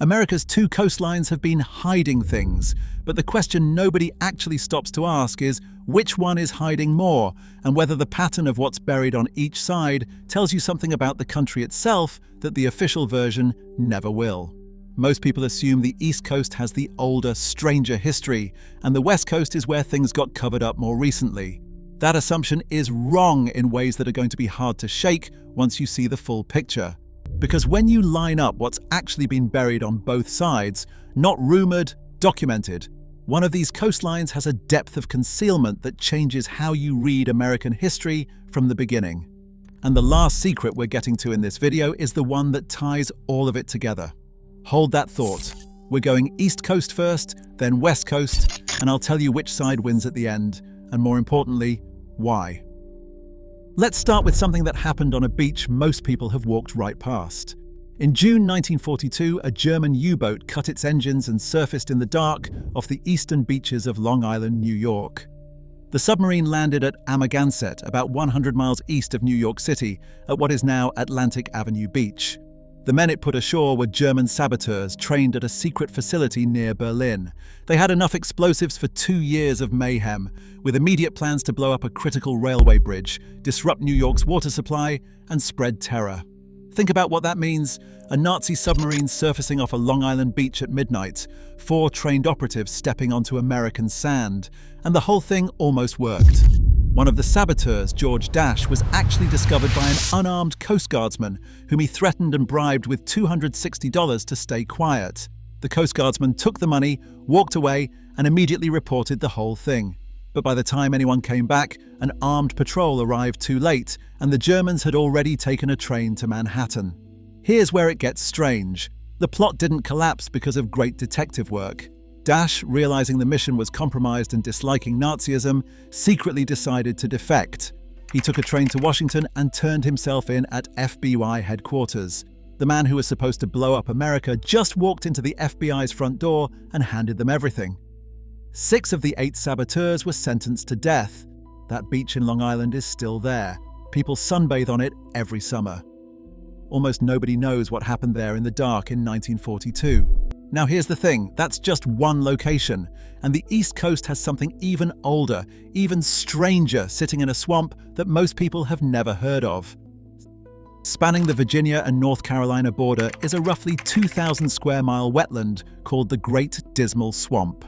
America's two coastlines have been hiding things, but the question nobody actually stops to ask is which one is hiding more, and whether the pattern of what's buried on each side tells you something about the country itself that the official version never will. Most people assume the East Coast has the older, stranger history, and the West Coast is where things got covered up more recently. That assumption is wrong in ways that are going to be hard to shake once you see the full picture. Because when you line up what's actually been buried on both sides, not rumored, documented, one of these coastlines has a depth of concealment that changes how you read American history from the beginning. And the last secret we're getting to in this video is the one that ties all of it together. Hold that thought. We're going East Coast first, then West Coast, and I'll tell you which side wins at the end, and more importantly, why. Let's start with something that happened on a beach most people have walked right past. In June 1942, a German U-boat cut its engines and surfaced in the dark off the eastern beaches of Long Island, New York. The submarine landed at Amagansett, about 100 miles east of New York City, at what is now Atlantic Avenue Beach. The men it put ashore were German saboteurs trained at a secret facility near Berlin. They had enough explosives for 2 years of mayhem, with immediate plans to blow up a critical railway bridge, disrupt New York's water supply, and spread terror. Think about what that means. A Nazi submarine surfacing off a Long Island beach at midnight, 4 trained operatives stepping onto American sand, and the whole thing almost worked. One of the saboteurs, George Dash, was actually discovered by an unarmed Coast Guardsman whom he threatened and bribed with $260 to stay quiet. The Coast Guardsman took the money, walked away, and immediately reported the whole thing. But by the time anyone came back, an armed patrol arrived too late, and the Germans had already taken a train to Manhattan. Here's where it gets strange. The plot didn't collapse because of great detective work. Dash, realizing the mission was compromised and disliking Nazism, secretly decided to defect. He took a train to Washington and turned himself in at FBI headquarters. The man who was supposed to blow up America just walked into the FBI's front door and handed them everything. 6 of the 8 saboteurs were sentenced to death. That beach in Long Island is still there. People sunbathe on it every summer. Almost nobody knows what happened there in the dark in 1942. Now here's the thing, that's just one location, and the East Coast has something even older, even stranger sitting in a swamp that most people have never heard of. Spanning the Virginia and North Carolina border is a roughly 2,000 square mile wetland called the Great Dismal Swamp.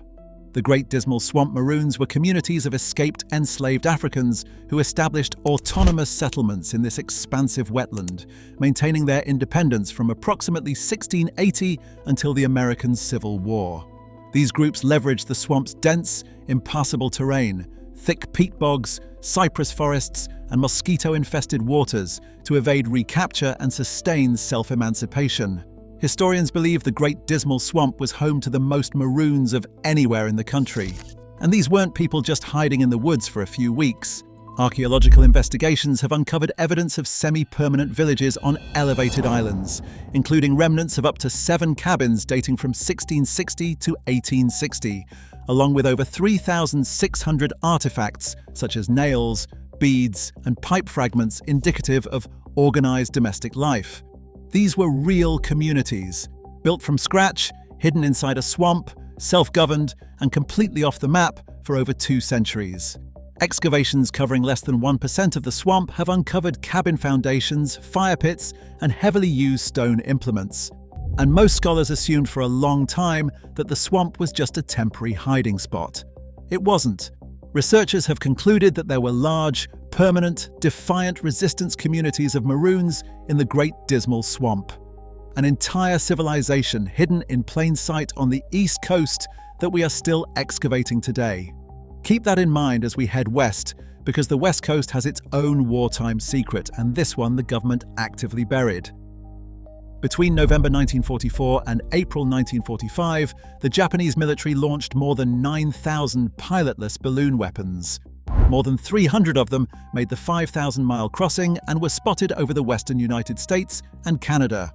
The Great Dismal Swamp Maroons were communities of escaped enslaved Africans who established autonomous settlements in this expansive wetland, maintaining their independence from approximately 1680 until the American Civil War. These groups leveraged the swamp's dense, impassable terrain, thick peat bogs, cypress forests, and mosquito-infested waters to evade recapture and sustain self-emancipation. Historians believe the Great Dismal Swamp was home to the most Maroons of anywhere in the country. And these weren't people just hiding in the woods for a few weeks. Archaeological investigations have uncovered evidence of semi-permanent villages on elevated islands, including remnants of up to 7 cabins dating from 1660 to 1860, along with over 3,600 artifacts such as nails, beads, and pipe fragments indicative of organized domestic life. These were real communities, built from scratch, hidden inside a swamp, self-governed, and completely off the map for over 2 centuries. Excavations covering less than 1% of the swamp have uncovered cabin foundations, fire pits, and heavily used stone implements. And most scholars assumed for a long time that the swamp was just a temporary hiding spot. It wasn't. Researchers have concluded that there were large, permanent, defiant resistance communities of Maroons in the Great Dismal Swamp. An entire civilization hidden in plain sight on the East Coast that we are still excavating today. Keep that in mind as we head west, because the West Coast has its own wartime secret, and this one the government actively buried. Between November 1944 and April 1945, the Japanese military launched more than 9,000 pilotless balloon weapons. More than 300 of them made the 5,000-mile crossing and were spotted over the western United States and Canada.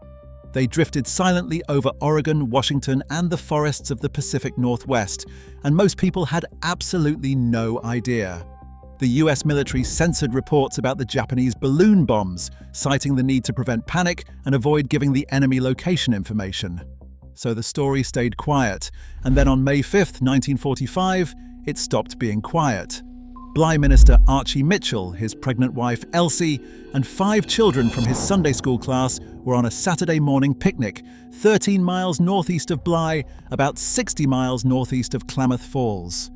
They drifted silently over Oregon, Washington, and the forests of the Pacific Northwest, and most people had absolutely no idea. The US military censored reports about the Japanese balloon bombs, citing the need to prevent panic and avoid giving the enemy location information. so the story stayed quiet, and then on May 5, 1945, it stopped being quiet. Bly minister Archie Mitchell, his pregnant wife Elsie, and 5 children from his Sunday school class were on a Saturday morning picnic, 13 miles northeast of Bly, about 60 miles northeast of Klamath Falls.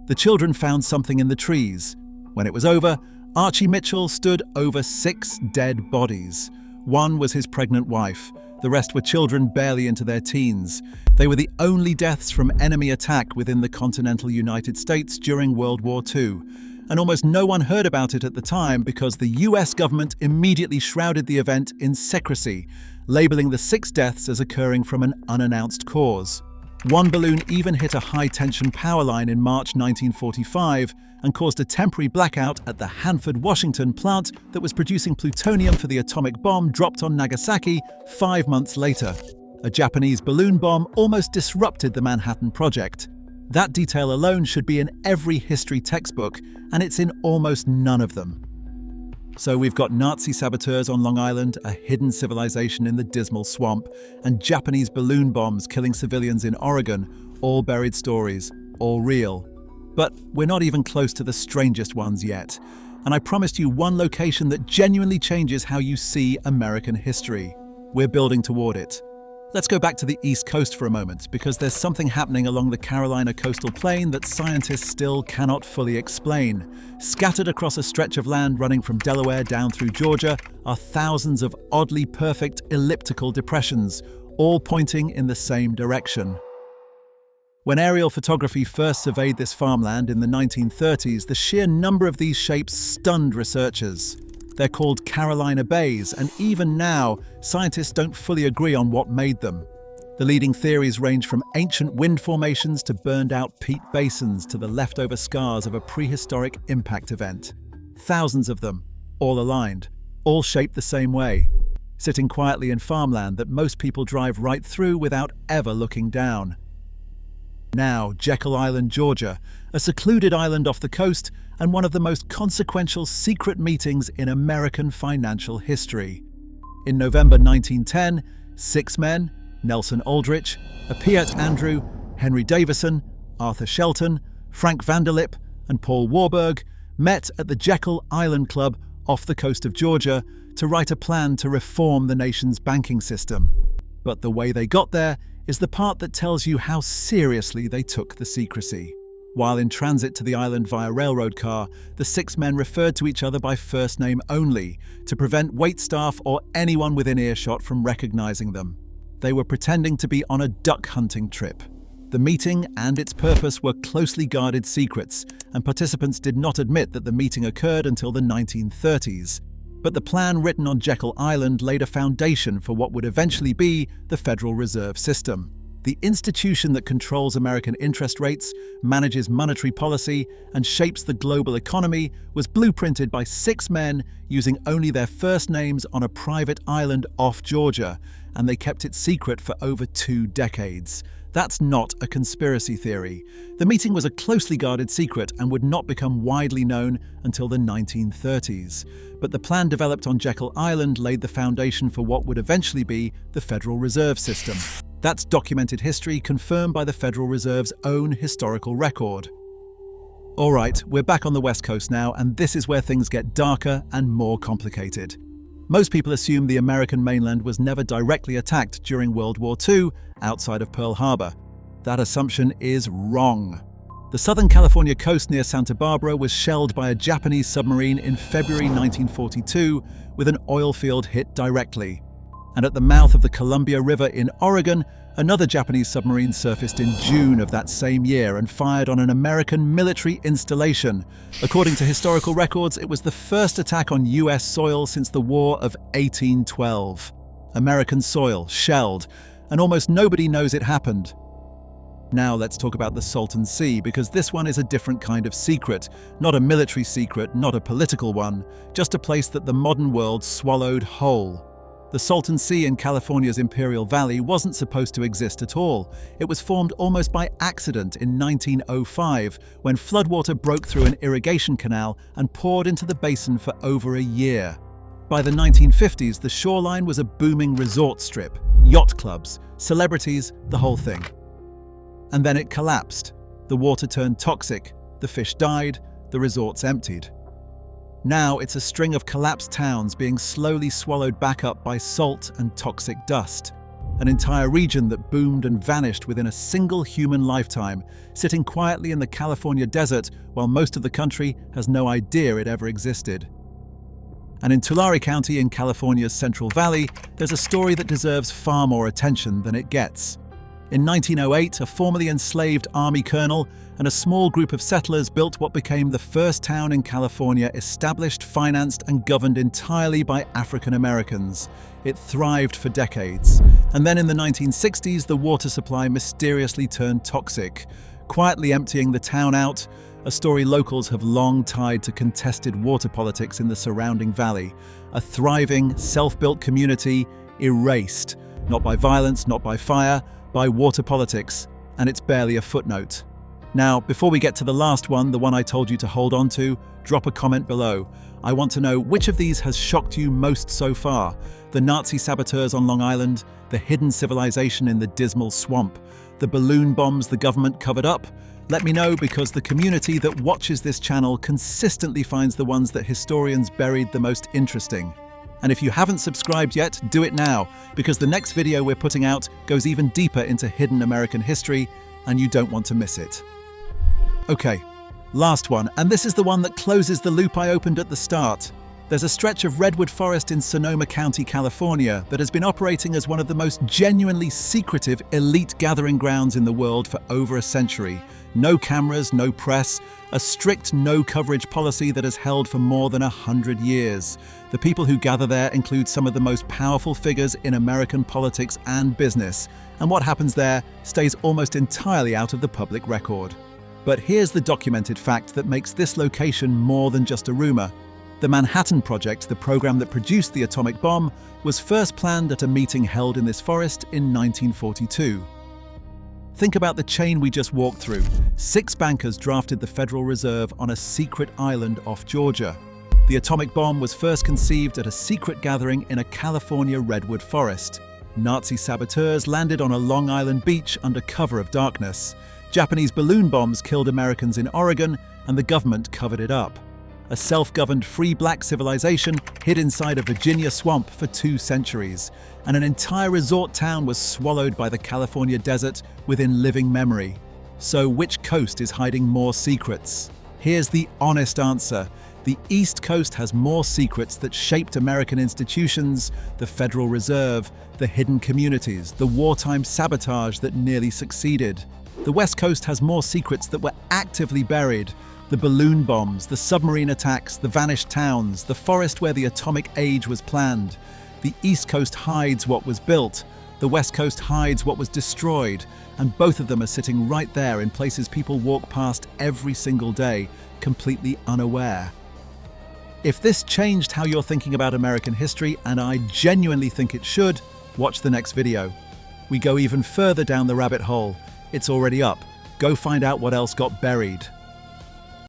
The children found something in the trees. When it was over, Archie Mitchell stood over 6 dead bodies. One was his pregnant wife. The rest were children barely into their teens. They were the only deaths from enemy attack within the continental United States during World War II. And almost no one heard about it at the time because the US government immediately shrouded the event in secrecy, labeling the 6 deaths as occurring from an unannounced cause. One balloon even hit a high-tension power line in March 1945 and caused a temporary blackout at the Hanford, Washington plant that was producing plutonium for the atomic bomb dropped on Nagasaki 5 months later. A Japanese balloon bomb almost disrupted the Manhattan Project. That detail alone should be in every history textbook, and it's in almost none of them. So we've got Nazi saboteurs on Long Island, a hidden civilization in the dismal swamp, and Japanese balloon bombs killing civilians in Oregon, all buried stories, all real. But we're not even close to the strangest ones yet. And I promised you one location that genuinely changes how you see American history. We're building toward it. Let's go back to the East Coast for a moment, because there's something happening along the Carolina coastal plain that scientists still cannot fully explain. Scattered across a stretch of land running from Delaware down through Georgia are thousands of oddly perfect elliptical depressions, all pointing in the same direction. When aerial photography first surveyed this farmland in the 1930s, the sheer number of these shapes stunned researchers. They're called Carolina Bays, and even now, scientists don't fully agree on what made them. The leading theories range from ancient wind formations to burned-out peat basins to the leftover scars of a prehistoric impact event. Thousands of them, all aligned, all shaped the same way, sitting quietly in farmland that most people drive right through without ever looking down. Now, Jekyll Island, Georgia, a secluded island off the coast and one of the most consequential secret meetings in American financial history. In November 1910, 6 men, Nelson Aldrich, Piet Andrew, Henry Davison, Arthur Shelton, Frank Vanderlip, and Paul Warburg, met at the Jekyll Island Club off the coast of Georgia to write a plan to reform the nation's banking system. But the way they got there is the part that tells you how seriously they took the secrecy. While in transit to the island via railroad car, the 6 men referred to each other by first name only, to prevent waitstaff or anyone within earshot from recognizing them. They were pretending to be on a duck hunting trip. The meeting and its purpose were closely guarded secrets, and participants did not admit that the meeting occurred until the 1930s. But the plan written on Jekyll Island laid a foundation for what would eventually be the Federal Reserve System. The institution that controls American interest rates, manages monetary policy, and shapes the global economy was blueprinted by 6 men using only their first names on a private island off Georgia, and they kept it secret for over 2 decades. That's not a conspiracy theory. The meeting was a closely guarded secret and would not become widely known until the 1930s. But the plan developed on Jekyll Island laid the foundation for what would eventually be the Federal Reserve System. That's documented history confirmed by the Federal Reserve's own historical record. All right, we're back on the West Coast now, and this is where things get darker and more complicated. Most people assume the American mainland was never directly attacked during World War II outside of Pearl Harbor. That assumption is wrong. The Southern California coast near Santa Barbara was shelled by a Japanese submarine in February 1942 with an oil field hit directly. And at the mouth of the Columbia River in Oregon, another Japanese submarine surfaced in June of that same year and fired on an American military installation. According to historical records, it was the first attack on US soil since the War of 1812. American soil, shelled, and almost nobody knows it happened. Now let's talk about the Salton Sea, because this one is a different kind of secret. Not a military secret, not a political one, just a place that the modern world swallowed whole. The Salton Sea in California's Imperial Valley wasn't supposed to exist at all. It was formed almost by accident in 1905, when floodwater broke through an irrigation canal and poured into the basin for over a year. By the 1950s, the shoreline was a booming resort strip, yacht clubs, celebrities, the whole thing. And then it collapsed. The water turned toxic, the fish died, the resorts emptied. Now it's a string of collapsed towns being slowly swallowed back up by salt and toxic dust. An entire region that boomed and vanished within a single human lifetime, sitting quietly in the California desert while most of the country has no idea it ever existed. And in Tulare County in California's Central Valley, there's a story that deserves far more attention than it gets. In 1908, a formerly enslaved army colonel and a small group of settlers built what became the first town in California established, financed, and governed entirely by African Americans. It thrived for decades. And then in the 1960s, the water supply mysteriously turned toxic, quietly emptying the town out, a story locals have long tied to contested water politics in the surrounding valley. A thriving, self-built community erased, not by violence, not by fire, by water politics, and it's barely a footnote. Now, before we get to the last one, the one I told you to hold on to, drop a comment below. I want to know which of these has shocked you most so far. The Nazi saboteurs on Long Island, the hidden civilization in the dismal swamp, the balloon bombs the government covered up? Let me know, because the community that watches this channel consistently finds the ones that historians buried the most interesting. And if you haven't subscribed yet, do it now, because the next video we're putting out goes even deeper into hidden American history, and you don't want to miss it. Okay, last one, and this is the one that closes the loop I opened at the start. There's a stretch of redwood forest in Sonoma County, California, that has been operating as one of the most genuinely secretive elite gathering grounds in the world for over a century. No cameras, no press, a strict no-coverage policy that has held for more than 100 years. The people who gather there include some of the most powerful figures in American politics and business, and what happens there stays almost entirely out of the public record. But here's the documented fact that makes this location more than just a rumor. The Manhattan Project, the program that produced the atomic bomb, was first planned at a meeting held in this forest in 1942. Think about the chain we just walked through. 6 bankers drafted the Federal Reserve on a secret island off Georgia. The atomic bomb was first conceived at a secret gathering in a California redwood forest. Nazi saboteurs landed on a Long Island beach under cover of darkness. Japanese balloon bombs killed Americans in Oregon, and the government covered it up. A self-governed free black civilization hid inside a Virginia swamp for 2 centuries, and an entire resort town was swallowed by the California desert within living memory. So which coast is hiding more secrets? Here's the honest answer. The East Coast has more secrets that shaped American institutions, the Federal Reserve, the hidden communities, the wartime sabotage that nearly succeeded. The West Coast has more secrets that were actively buried. The balloon bombs, the submarine attacks, the vanished towns, the forest where the atomic age was planned. The East Coast hides what was built. The West Coast hides what was destroyed. And both of them are sitting right there in places people walk past every single day, completely unaware. If this changed how you're thinking about American history, and I genuinely think it should, watch the next video. We go even further down the rabbit hole. It's already up. Go find out what else got buried.